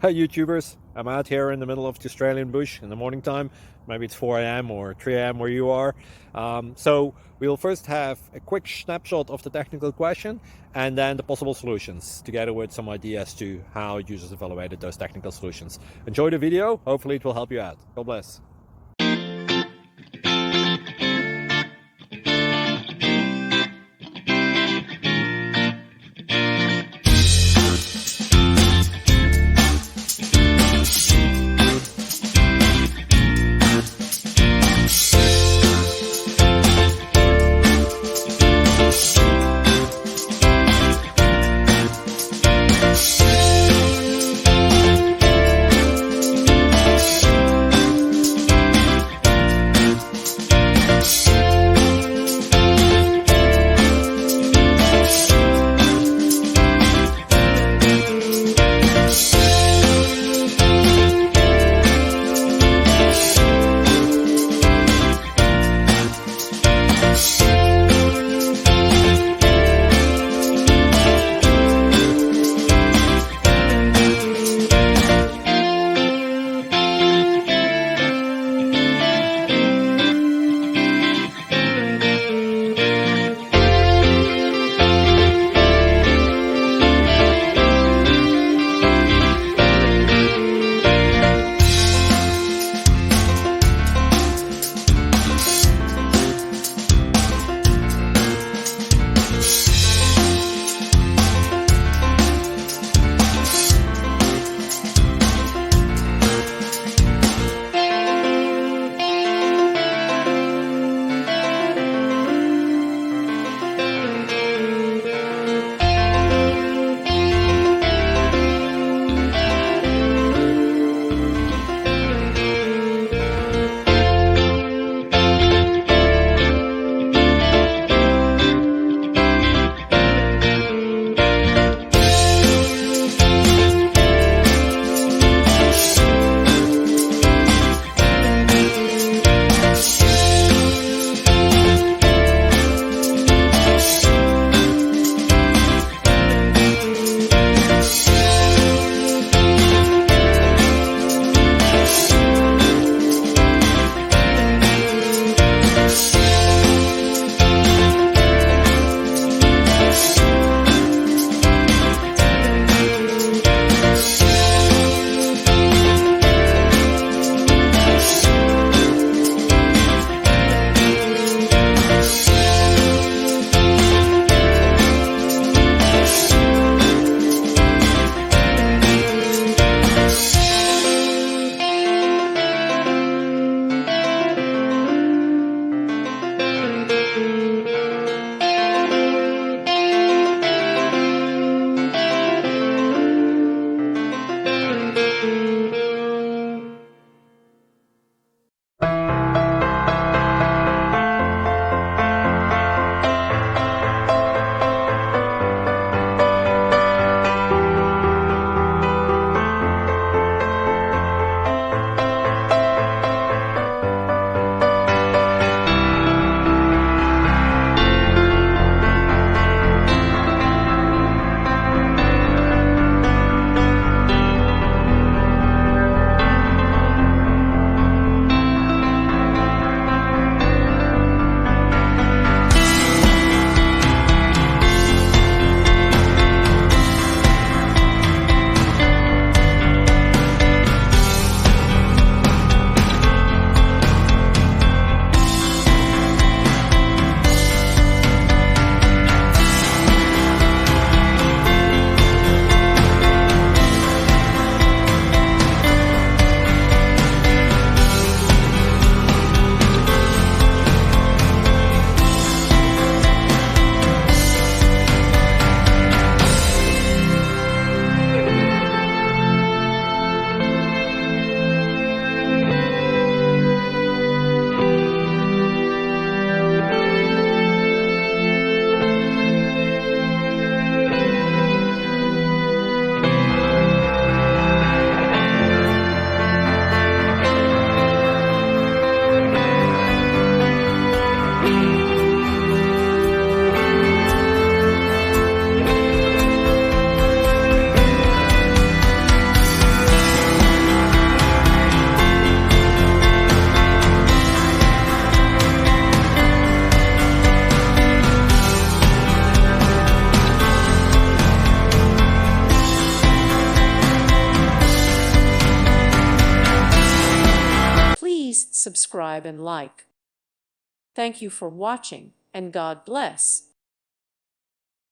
Hey YouTubers, I'm out here in the middle of the Australian bush in the morning time. Maybe it's 4 a.m. or 3 a.m. where you are. So we'll first have a quick snapshot of the technical question and then the possible solutions, together with some ideas to how users evaluated those technical solutions. Enjoy the video, hopefully it will help you out. God bless. subscribe, and like. Thank you for watching, and God bless.